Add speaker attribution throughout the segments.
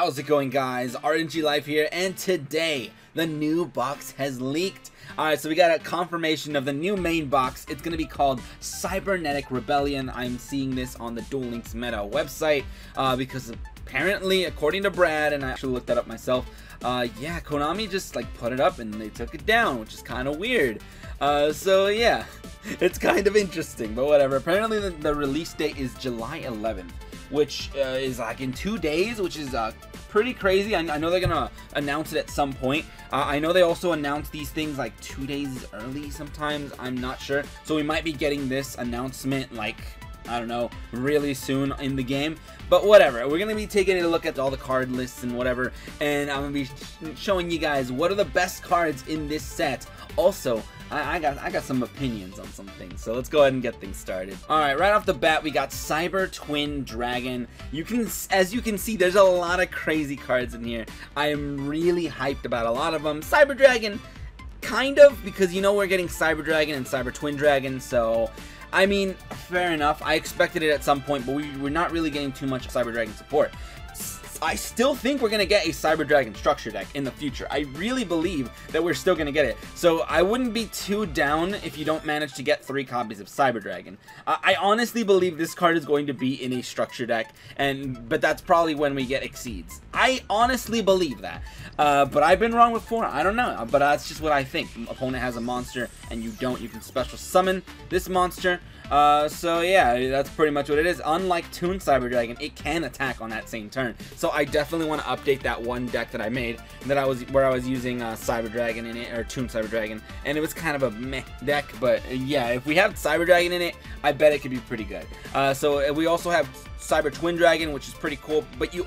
Speaker 1: How's it going, guys? aRenG Live here, and today the new box has leaked. Alright, so we got a confirmation of the new main box. It's going to be called Cybernetic Rebellion. I'm seeing this on the Duel Links Meta website because apparently, according to Brad, and I actually looked that up myself, yeah, Konami just like put it up and they took it down, which is kind of weird. So yeah, it's kind of interesting, but whatever. Apparently the release date is July 11th. Which is like in 2 days, which is pretty crazy. I know they're gonna announce it at some point. I know they also announce these things like 2 days early sometimes. I'm not sure. So we might be getting this announcement like, I don't know, really soon in the game. But whatever, we're gonna be taking a look at all the card lists and whatever, and I'm gonna be showing you guys what are the best cards in this set. Also, I got some opinions on some things, so let's go ahead and get things started. Alright, right off the bat, we got Cyber Twin Dragon. As you can see, there's a lot of crazy cards in here. I am really hyped about a lot of them. Cyber Dragon, kind of, because you know we're getting Cyber Dragon and Cyber Twin Dragon, so I mean, fair enough. I expected it at some point, but we're not really getting too much Cyber Dragon support. I still think we're going to get a Cyber Dragon structure deck in the future. I really believe that we're still going to get it. So I wouldn't be too down if you don't manage to get 3 copies of Cyber Dragon. I honestly believe this card is going to be in a structure deck, but that's probably when we get Exceeds. I honestly believe that. But I've been wrong before. I don't know. But that's just what I think. Opponent has a monster and you don't. You can special summon this monster. So yeah, that's pretty much what it is. Unlike Toon Cyber Dragon, it can attack on that same turn. So I definitely want to update that one deck that I made where I was using Cyber Dragon in it, or Toon Cyber Dragon, and it was kind of a meh deck. But yeah, if we have Cyber Dragon in it, I bet it could be pretty good. So we also have Cyber Twin Dragon, which is pretty cool, but you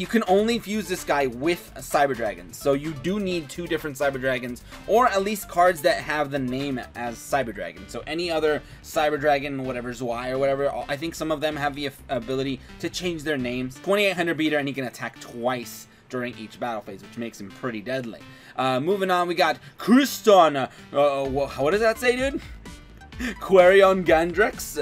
Speaker 1: can only fuse this guy with Cyber Dragons. So you do need 2 different Cyber Dragons, or at least cards that have the name as Cyber Dragon. So any other Cyber Dragon, whatever, Zwei or whatever, I think some of them have the ability to change their names. 2800 beater, and he can attack twice during each battle phase, which makes him pretty deadly. Moving on, we got Crystrons. What does that say, dude? Quarion Gandrex,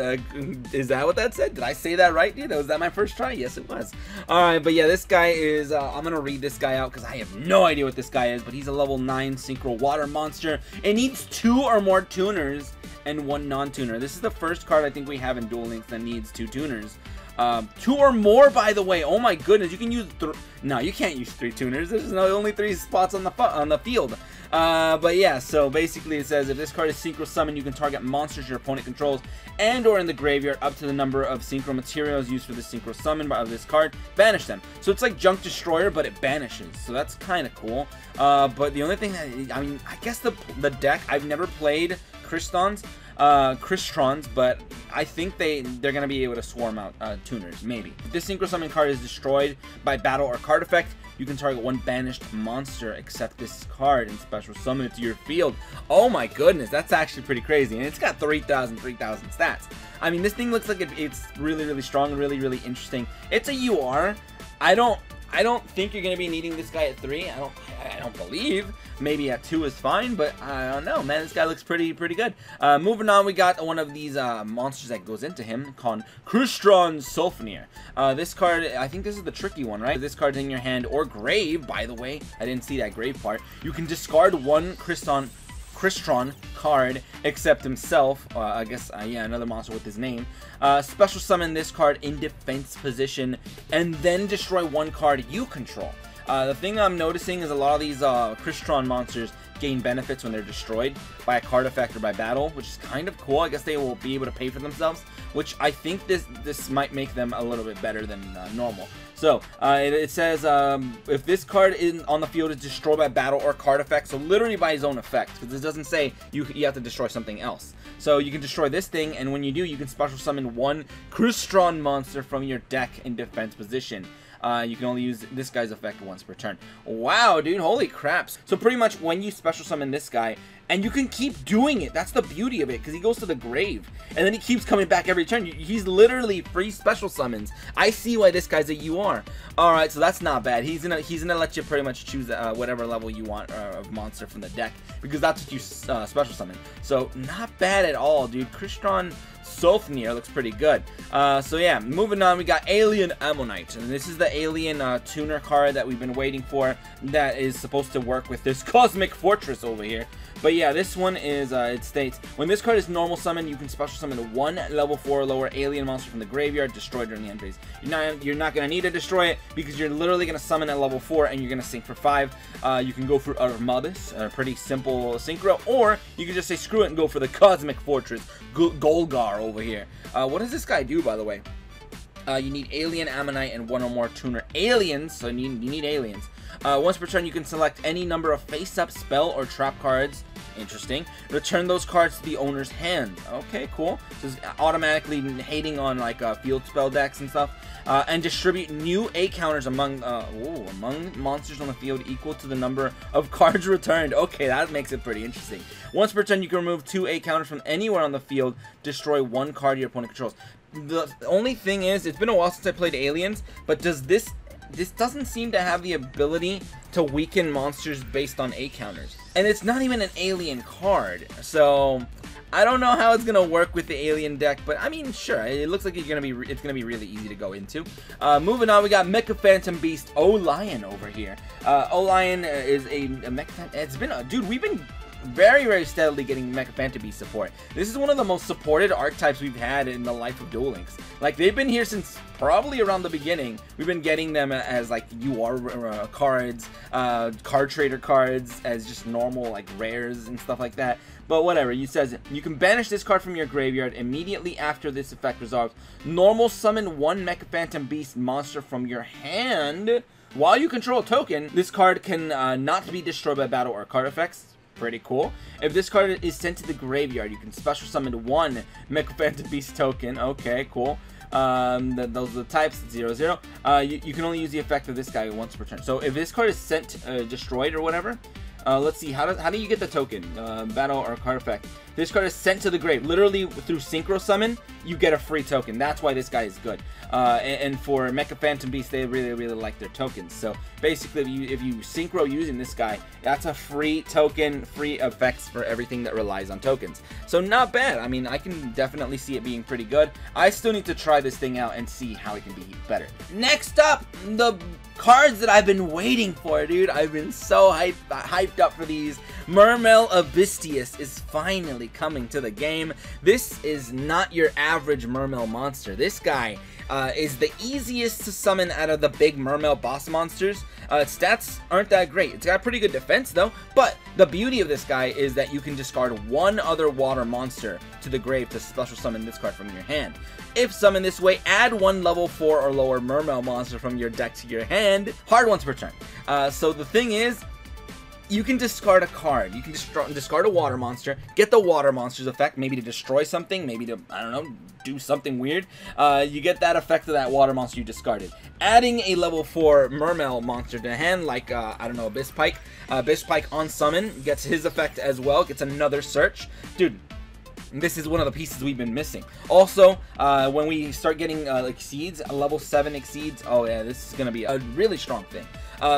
Speaker 1: is that what that said? Did I say that right, dude? Was that my first try? Yes, it was. Alright, but yeah, this guy is, I'm gonna read this guy out because I have no idea what this guy is, but he's a level 9 Synchro Water Monster. It needs 2 or more tuners and 1 non-tuner. This is the first card I think we have in Duel Links that needs 2 tuners. 2 or more, by the way. Oh my goodness, you can use no, you can't use 3 tuners. There's only 3 spots on the field. But yeah, so basically it says if this card is synchro summon, you can target monsters your opponent controls and or in the graveyard up to the number of synchro materials used for the synchro summon of this card. Banish them. So it's like Junk Destroyer, but it banishes. So that's kind of cool. But the only thing that, I mean, I guess the deck, I've never played Crystrons, but I think they're gonna be able to swarm out tuners, maybe. If this synchro summon card is destroyed by battle or card effect, you can target 1 banished monster except this card and special summon it to your field. Oh my goodness, that's actually pretty crazy, and it's got 3,000 stats. I mean, this thing looks like it's really, really strong and really, really interesting. It's a UR. I don't think you're gonna be needing this guy at 3. I don't believe. Maybe at 2 is fine, but I don't know, man. This guy looks pretty good. Moving on, we got one of these monsters that goes into him called Crystrons Sulfnir. This card, I think this is the tricky one, right? This card's in your hand or grave, by the way. I didn't see that grave part. You can discard 1 Crystron card except himself. I guess, yeah, another monster with his name. Special summon this card in defense position and then destroy 1 card you control. The thing I'm noticing is a lot of these Crystrons monsters gain benefits when they're destroyed by a card effect or by battle, which is kind of cool. I guess they will be able to pay for themselves, which I think this might make them a little bit better than normal. So it says if this card on the field is destroyed by battle or card effect, so literally by his own effect, because it doesn't say you have to destroy something else. So you can destroy this thing, and when you do, you can special summon 1 Crystrons monster from your deck in defense position. You can only use this guy's effect once per turn. Wow, dude, holy craps. So pretty much when you special summon this guy, and you can keep doing it. That's the beauty of it, because he goes to the grave, and then he keeps coming back every turn. He's literally free special summons. I see why this guy's a UR. Alright, so that's not bad. He's gonna let you pretty much choose whatever level you want of monster from the deck, because that's what you special summon. So not bad at all, dude. Crystrons Sulfnir looks pretty good. So yeah, moving on, we got Alien Ammonite, and this is the alien tuner card that we've been waiting for that is supposed to work with this Cosmic Fortress over here. But yeah, this one is, it states, when this card is normal summon, you can special summon one level 4 or lower alien monster from the graveyard, destroyed during the end phase. You're not going to need to destroy it, because you're literally going to summon at level 4, and you're going to sync for 5. You can go for Armabus, a pretty simple synchro, or you can just say screw it and go for the Cosmic Fortress, Golgar over here. What does this guy do, by the way? You need Alien Ammonite and one or more tuner aliens, so you need aliens. Once per turn, you can select any number of face-up, spell, or trap cards. Interesting. Return those cards to the owner's hand. Okay, cool. So it's automatically hating on like field spell decks and stuff. And distribute new A counters among monsters on the field equal to the number of cards returned. Okay, that makes it pretty interesting. Once per turn, you can remove 2 A counters from anywhere on the field. Destroy 1 card your opponent controls. The only thing is, it's been a while since I played Aliens, but does this doesn't seem to have the ability to weaken monsters based on A counters. And it's not even an alien card, so I don't know how it's gonna work with the alien deck, but I mean, sure, it looks like it's gonna be really easy to go into. Moving on, we got Mecha Phantom Beast Olion over here. Olion is a Mecha. It's been dude, we've been very steadily getting Mecha Phantom Beast support. This is one of the most supported archetypes we've had in the life of Duel Links. Like, they've been here since probably around the beginning. We've been getting them as like cards, card trader cards, as just normal like rares and stuff like that. But whatever, it says you can banish this card from your graveyard immediately after this effect resolves. Normal summon 1 Mecha Phantom Beast monster from your hand while you control a token. This card can not be destroyed by battle or card effects. Pretty cool. If this card is sent to the graveyard, you can special summon 1 Mecha Phantom Beast token. Okay, cool. Those are the types, 0/0. You can only use the effect of this guy once per turn. So if this card is sent, destroyed or whatever, let's see, how do you get the token? Battle or card effect. This card is sent to the grave. Literally, through Synchro Summon, you get a free token. That's why this guy is good. And for Mecha Phantom Beast, they really like their tokens. So basically, if you Synchro using this guy, that's a free token, free effects for everything that relies on tokens. So not bad. I mean, I can definitely see it being pretty good. I still need to try this thing out and see how it can be better. Next up, the cards that I've been waiting for, dude. I've been so hyped up for these. Mermail Abystius is finally coming to the game. This is not your average Mermail monster. This guy is the easiest to summon out of the big Mermail boss monsters. Stats aren't that great. It's got pretty good defense though, but the beauty of this guy is that you can discard 1 other water monster to the grave to special summon this card from your hand. If summoned this way, add 1 level 4 or lower Mermail monster from your deck to your hand, hard once per turn. So the thing is, you can discard a card. You can discard a water monster, get the water monster's effect, maybe to destroy something, maybe to, I don't know, do something weird. You get that effect of that water monster you discarded. Adding a level 4 Mermail monster to hand, like, I don't know, Abyss Pike. Abyss Pike on summon gets his effect as well, gets another search. Dude, this is one of the pieces we've been missing. Also, when we start getting exceeds, level 7 exceeds, oh yeah, this is going to be a really strong thing.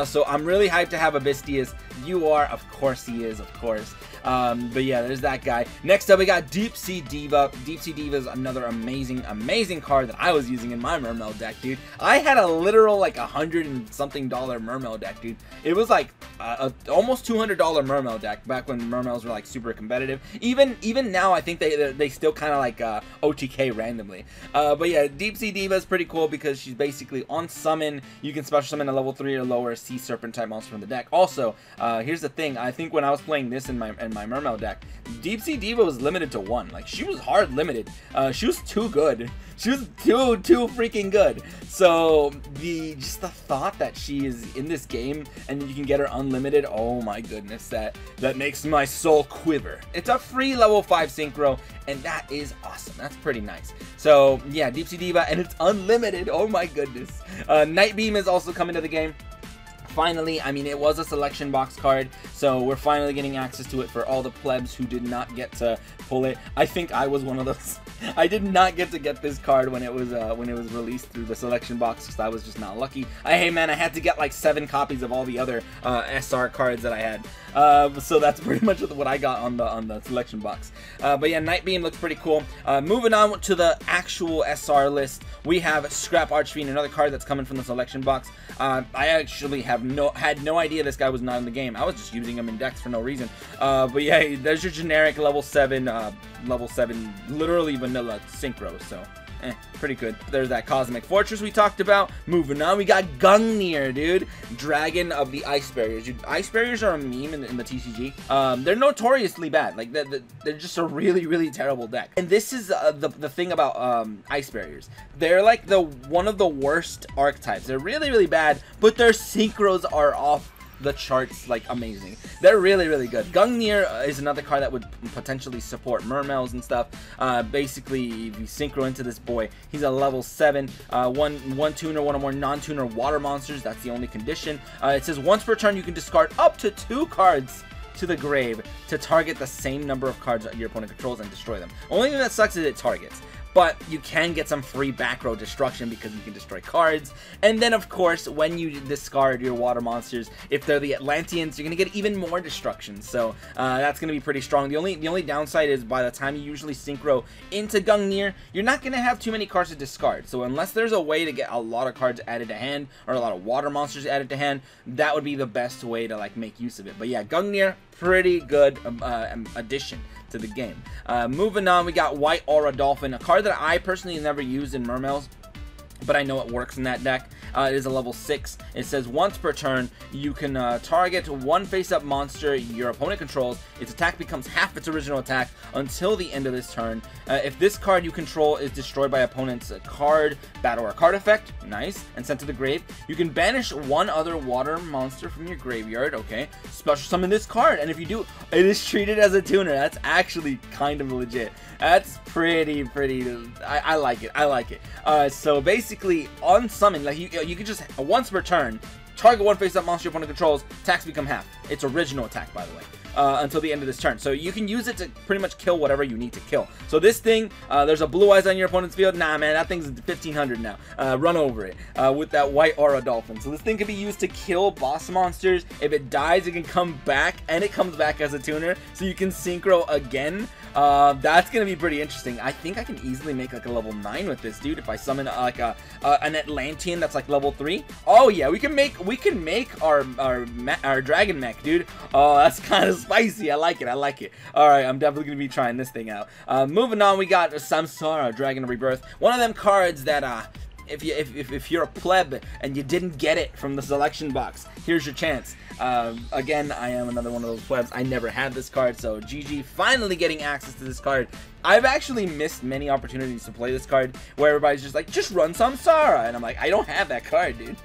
Speaker 1: So I'm really hyped to have Abystius. You are, of course he is, of course. But yeah, there's that guy. Next up, we got Deep Sea Diva. Deep Sea Diva is another amazing card that I was using in my Mermail deck, dude. I had a literal like $100 and something Mermail deck, dude. It was like almost $200 Mermail deck back when Mermails were like super competitive. Even now, I think they still kind of like OTK randomly. But yeah, Deep Sea Diva is pretty cool because she's basically on summon. You can special summon a level 3 or lower Sea Serpent type monster from the deck. Also, here's the thing. I think when I was playing this in my Mermail deck, Deep Sea Diva was limited to 1. Like, she was hard limited. She was too good. She was too freaking good. So just the thought that she is in this game and you can get her unlimited, oh my goodness, that makes my soul quiver. It's a free level 5 synchro, and that is awesome. That's pretty nice. So yeah, Deep Sea Diva, and it's unlimited. Oh my goodness. Night Beam is also coming to the game. Finally, I mean, it was a selection box card, so we're finally getting access to it for all the plebs who did not get to pull it. I think I was one of those. I did not get to get this card when it was released through the selection box because I was just not lucky. Hey man, I had to get like 7 copies of all the other SR cards that I had. So that's pretty much what I got on the selection box. But yeah, Nightbeam looks pretty cool. Moving on to the actual SR list, we have Scrap Archfiend, another card that's coming from the selection box. I actually had no idea this guy was not in the game. I was just using him in decks for no reason. But yeah, there's your generic level 7, literally vanilla synchro. So pretty good. There's that Cosmic Fortress we talked about. Moving on, we got Gungnir, dude. Dragon of the Ice Barriers. Dude, Ice Barriers are a meme in the TCG. They're notoriously bad. Like, they're just a really, really terrible deck. And this is the thing about Ice Barriers. They're like one of the worst archetypes. They're really, really bad, but their synchros are off the charts, like, amazing. They're really, really good. Gungnir is another card that would potentially support Mermails and stuff. Basically, if you synchro into this boy, he's a level 7, one tuner, one or more non-tuner water monsters. That's the only condition. It says once per turn you can discard up to 2 cards to the grave to target the same number of cards that your opponent controls and destroy them. Only thing that sucks is it targets. But you can get some free back row destruction because you can destroy cards. And then, of course, when you discard your water monsters, if they're the Atlanteans, you're going to get even more destruction. So that's going to be pretty strong. The only downside is by the time you usually synchro into Gungnir, you're not going to have too many cards to discard. So unless there's a way to get a lot of cards added to hand or a lot of water monsters added to hand, that would be the best way to like make use of it. But yeah, Gungnir, pretty good addition to the game. Moving on, we got White Aura Dolphin, a card that I personally never used in Mermails, but I know it works in that deck. It is a level 6. It says once per turn, you can target one face-up monster your opponent controls. Its attack becomes half its original attack until the end of this turn. If this card you control is destroyed by opponent's card, battle, or card effect, nice, and sent to the grave, you can banish one other water monster from your graveyard, okay? Special summon this card, and if you do, it is treated as a tuner. That's actually kind of legit. That's pretty, I like it, I like it. So basically, on summon, like you can just, once per turn, target one face-up monster your opponent controls, attacks become half. Its original attack, by the way. Until the end of this turn. So you can use it to pretty much kill whatever you need to kill. So this thing, there's a blue eyes on your opponent's field. Nah, man, that thing's 1500 now. Run over it with that White Aura Dolphin. So this thing can be used to kill boss monsters. If it dies, it can come back, and it comes back as a tuner. So you can synchro again. That's gonna be pretty interesting. I think I can easily make like a level 9 with this, dude. If I summon like an Atlantean that's like level 3. Oh yeah, we can make our dragon mech, dude. Oh, that's kind of spicy. I like it. I like it. All right, I'm definitely gonna be trying this thing out. Moving on, we got SAMsara, Dragon of Rebirth. One of them cards that if you're a pleb and you didn't get it from the selection box, here's your chance. Again, I am another one of those plebs. I never had this card, so GG, finally getting access to this card. I've actually missed many opportunities to play this card where everybody's just like, just run SAMsara, and I'm like, I don't have that card, dude.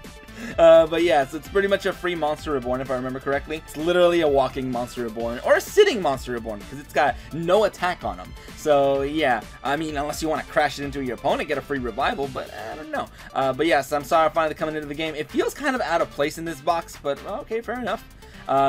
Speaker 1: But yeah, so it's pretty much a free Monster Reborn, if I remember correctly. It's literally a walking Monster Reborn, or a sitting Monster Reborn, because it's got no attack on them. So yeah, I mean, unless you want to crash it into your opponent, get a free revival, but I don't know. But yeah, SAMsara finally coming into the game. It feels kind of out of place in this box, but okay, fair enough.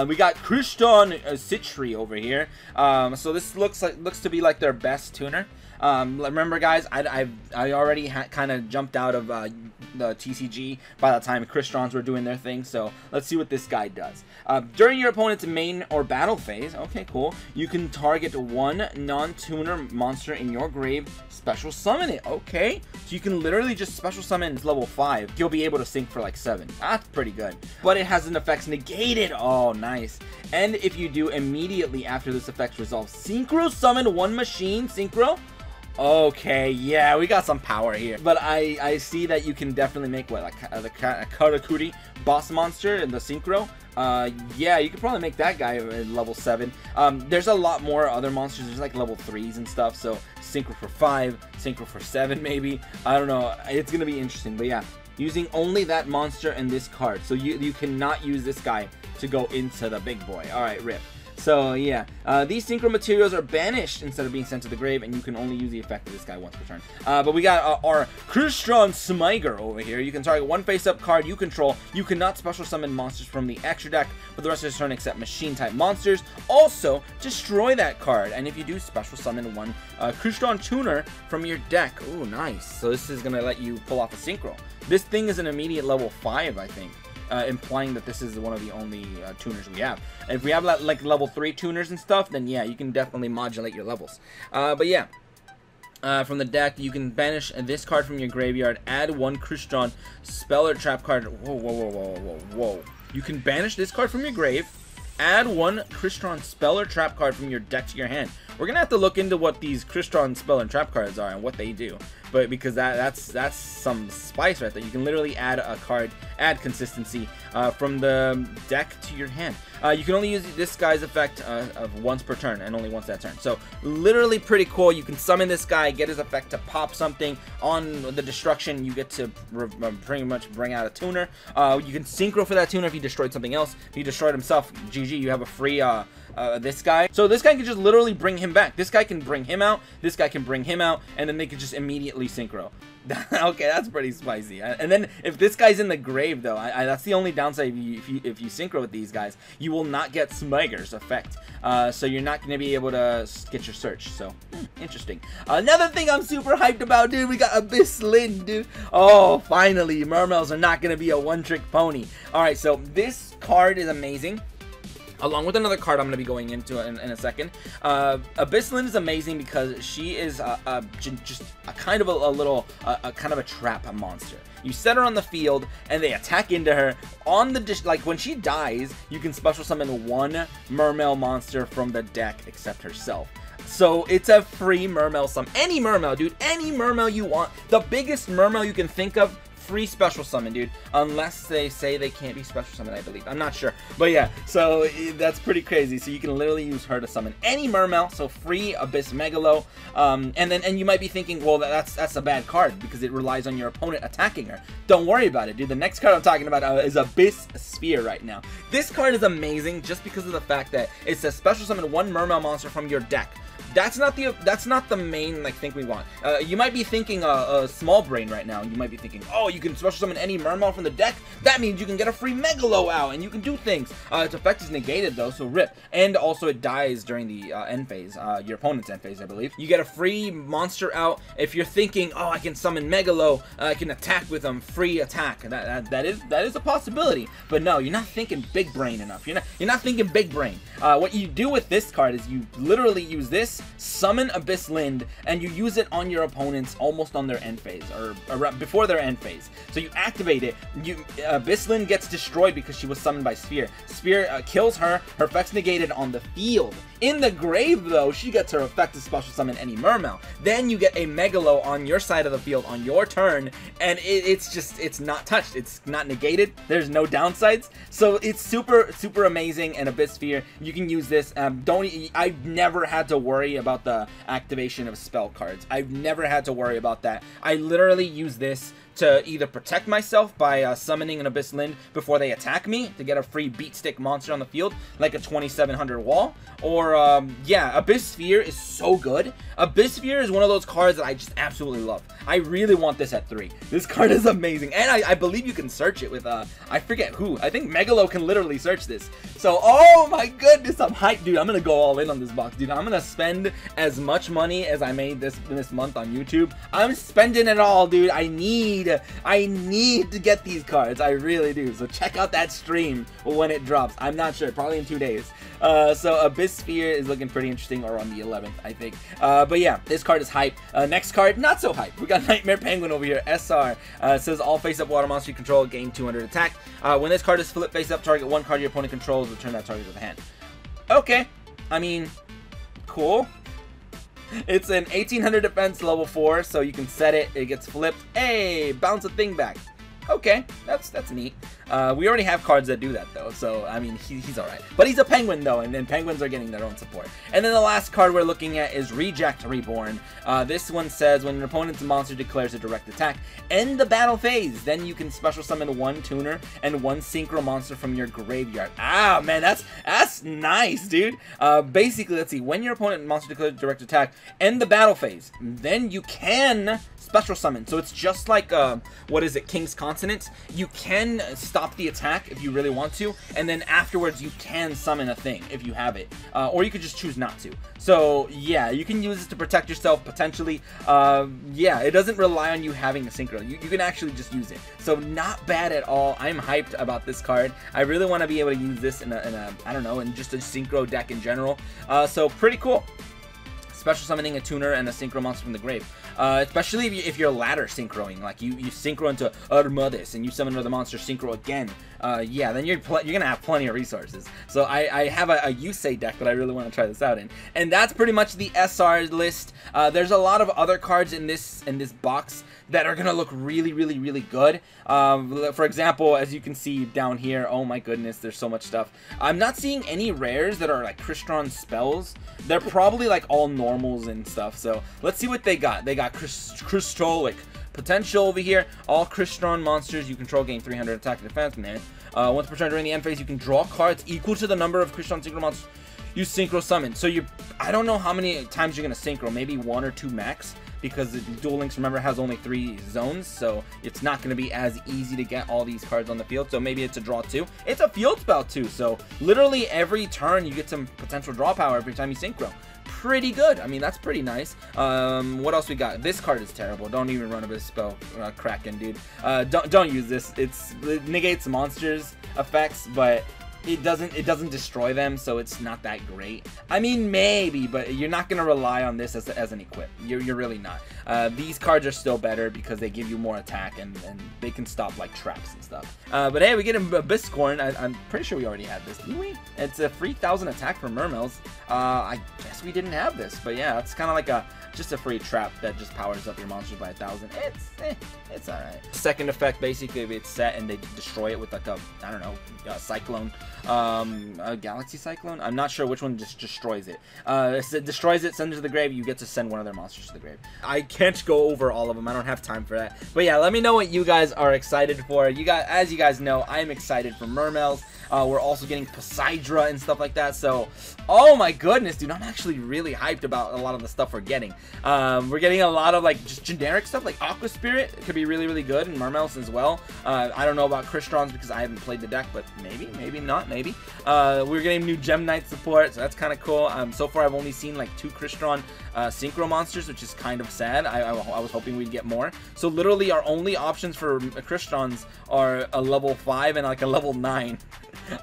Speaker 1: We got Crystrons Citri over here. So this looks to be like their best tuner. Remember guys, I already kind of jumped out of the TCG by the time Crystrons were doing their thing, so let's see what this guy does. During your opponent's main or battle phase, okay, cool, you can target one non-tuner monster in your grave, special summon it, okay? So you can literally just special summon level 5. You'll be able to sync for like 7. That's pretty good. But it has an effects negated. Oh, nice. And if you do, immediately after this effect resolves, synchro summon one machine, synchro. Okay, yeah, we got some power here. But I see that you can definitely make, what, like a Karakuri boss monster in the synchro. Yeah, you could probably make that guy level 7. There's a lot more other monsters. There's like level 3s and stuff. So synchro for 5, synchro for 7 maybe. I don't know. It's going to be interesting. But yeah, using only that monster and this card. So you cannot use this guy to go into the big boy. All right, rip. So yeah, these synchro materials are banished instead of being sent to the grave, and you can only use the effect of this guy once per turn. But we got our Crystron Smiger over here. You can target one face-up card you control. You cannot special summon monsters from the extra deck for the rest of the turn except machine-type monsters. Also, destroy that card, and if you do, special summon one Crystron Tuner from your deck. Ooh, nice. So this is gonna let you pull off a synchro. This thing is an immediate level 5, I think. Implying that this is one of the only tuners we have. And if we have like level 3 tuners and stuff, then yeah, you can definitely modulate your levels. But yeah, from the deck, you can banish this card from your graveyard, add one Crystron spell or trap card. Whoa. You can banish this card from your grave, add one Crystron spell or trap card from your deck to your hand. We're gonna have to look into what these Crystron spell and trap cards are and what they do, but because that's some spice right there. You can literally add a card, add consistency from the deck to your hand. You can only use this guy's effect of once per turn, and only once that turn. So literally pretty cool. You can summon this guy, get his effect to pop something on the destruction. You get to pretty much bring out a tuner. You can synchro for that tuner if he destroyed something else. If he destroyed himself, GG, you have a free this guy. So this guy can just literally bring him back. This guy can bring him out. This guy can bring him out, and then they can just immediately synchro. Okay, that's pretty spicy. And then if this guy's in the grave, though, that's the only downside. If you synchro with these guys, you will not get Smiger's effect. So you're not going to be able to get your search. So interesting. Another thing I'm super hyped about, dude. We got Abysslin, dude. Oh, finally, Mermails are not going to be a one-trick pony. All right, so this card is amazing, along with another card I'm going to be going into in a second. Abysslin is amazing because she is just a kind of a trap monster. You set her on the field, and they attack into her. On the like when she dies, you can special summon one Mermail monster from the deck except herself. So it's a free Mermail summon. Any Mermail, dude. Any Mermail you want. The biggest Mermail you can think of. Free special summon, dude, unless they say they can't be special summoned, I believe. I'm not sure, but yeah, so that's pretty crazy. So you can literally use her to summon any Mermail. So free Abyss Megalo, and you might be thinking, well, that's a bad card because it relies on your opponent attacking her. Don't worry about it, dude. The next card I'm talking about is Abyss Sphere right now. This card is amazing just because of the fact that it says special summon one Mermail monster from your deck. That's not the main thing we want. You might be thinking a small brain right now. You might be thinking, oh, you can special summon any Mermail from the deck. That means you can get a free Megalo out and you can do things. Its effect is negated though, so rip. And also it dies during the end phase, your opponent's end phase, I believe. You get a free monster out. If you're thinking, oh, I can summon Megalo, I can attack with them, free attack. That is a possibility. But no, you're not thinking big brain enough. You're not thinking big brain. What you do with this card is you literally use this, summon Abysslin, and you use it on your opponents almost on their end phase, or before their end phase. So you activate it, Abysslin gets destroyed because she was summoned by Sphere. Sphere kills her, her effect's negated on the field. In the grave, though, she gets her effect to special summon any Mermail. Then you get a Megalo on your side of the field on your turn, and it's not touched, it's not negated, there's no downsides. So it's super amazing, and Abyss Sphere, you can use this. I've never had to worry about the activation of spell cards. I've never had to worry about that. I literally use this to either protect myself by summoning an Abysslin before they attack me to get a free beat stick monster on the field, like a 2700 wall, or yeah, Abyss Sphere is so good. Abyss Sphere is one of those cards that I just absolutely love. I really want this at 3. This card is amazing, and I believe you can search it with I forget who. I think Megalo can literally search this. So oh my goodness, I'm hyped, dude. I'm gonna go all in on this box, dude. I'm gonna spend as much money as I made this month on YouTube. I'm spending it all, dude. I need to get these cards. I really do. So check out that stream when it drops. I'm not sure, probably in 2 days. So Abyss Sphere is looking pretty interesting, or on the 11th, I think. But yeah, this card is hype. Next card, not so hype. We got Nightmare Penguin over here. SR says all face-up water monster you control gain 200 attack. When this card is flipped face-up, target one card your opponent controls, return that target to the hand. Okay, I mean, cool. It's an 1800 defense, level 4, so you can set it. It gets flipped. Hey, bounce a thing back. Okay, that's neat. We already have cards that do that though, so I mean he's alright. But he's a penguin though, and then penguins are getting their own support. And then the last card we're looking at is Reject Reborn. This one says when your opponent's monster declares a direct attack, end the battle phase. Then you can special summon 1 tuner and 1 synchro monster from your graveyard. Ah man, that's nice, dude. Basically, let's see. When your opponent monster declares a direct attack, end the battle phase. Then you can special summon. So it's just like what is it, King's Consonant? You can stop the attack if you really want to, and then afterwards you can summon a thing if you have it, or you could just choose not to. So yeah, you can use this to protect yourself potentially. Yeah, it doesn't rely on you having a synchro. You can actually just use it. So not bad at all. I'm hyped about this card. I really want to be able to use this in a I don't know, in just a synchro deck in general. So pretty cool. Special summoning a tuner and a synchro monster from the grave. Especially if you're ladder synchroing, like you synchro into Armades and you summon another monster synchro again. Yeah, then you're gonna have plenty of resources. So I have a Yusei deck that I really want to try this out in, and that's pretty much the SR list. There's a lot of other cards in this box that are gonna look really good. For example, as you can see down here, oh my goodness, there's so much stuff. I'm not seeing any rares that are like Crystron spells. They're probably like all normals and stuff. So let's see what they got. They got Crystolic Potential over here. All Crystron monsters you control gain 300 attack and defense. Man, once per turn during the end phase, you can draw cards equal to the number of Crystron synchro monsters you synchro summon. So I don't know how many times you're gonna synchro, maybe 1 or 2 max, because Duel Links, remember, has only 3 zones, so it's not going to be as easy to get all these cards on the field. So maybe it's a draw 2. It's a field spell too, so literally every turn you get some potential draw power every time you synchro. Pretty good. I mean, that's pretty nice. What else we got? This card is terrible. Don't even run a spell, Kraken, dude. Don't use this. It negates monsters effects, but it doesn't destroy them, so it's not that great. I mean, maybe, but you're not gonna rely on this as an equip. You're really not. These cards are still better because they give you more attack and they can stop like traps and stuff. But hey, we get Biscorn. I'm pretty sure we already had this, didn't we? It's a free 1000 attack for Mermails. I guess we didn't have this, but yeah, it's kind of like just a free trap that just powers up your monsters by 1000. It's alright. Second effect, basically, if it's set and they destroy it with like a, I don't know, a cyclone, a galaxy cyclone. I'm not sure which one just destroys it. It destroys it, sends it to the grave. You get to send one of their monsters to the grave. I can't go over all of them. I don't have time for that. But yeah, let me know what you guys are excited for. As you guys know, I am excited for Mermails. We're also getting Poseidra and stuff like that. So, oh my goodness, dude, I'm actually really hyped about a lot of the stuff we're getting. We're getting a lot of like just generic stuff, like Aqua Spirit. It could be really good, and Mermails as well. I don't know about Crystrons because I haven't played the deck, but maybe not, maybe. We're getting new Gem Knight support, so that's kind of cool. So far, I've only seen like 2 Crystron synchro monsters, which is kind of sad. I was hoping we'd get more. So literally, our only options for Crystrons are a level 5 and like a level 9.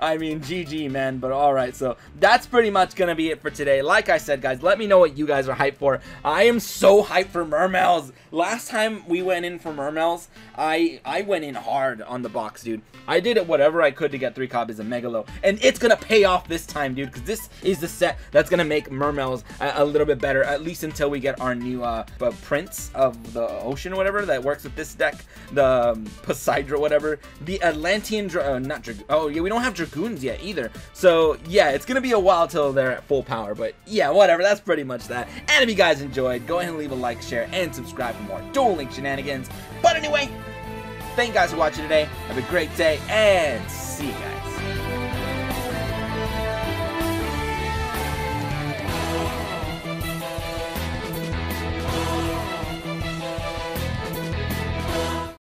Speaker 1: I mean, GG, man, but alright, so that's pretty much gonna be it for today. Like I said, guys, let me know what you guys are hyped for. I am so hyped for Mermails. Last time we went in for Mermails, I went in hard on the box, dude. I did whatever I could to get 3 copies of Megalo, and it's gonna pay off this time, dude, because this is the set that's gonna make Mermails a little bit better, at least until we get our new Prince of the Ocean or whatever that works with this deck, the Poseidra, whatever, the Atlantean, oh yeah, we don't have Dragoons yet either, so yeah, it's gonna be a while till they're at full power, but yeah, whatever, that's pretty much that. And if you guys enjoyed, go ahead and leave a like, share, and subscribe for more Duel Link shenanigans. But anyway, thank you guys for watching today. Have a great day, and see you guys.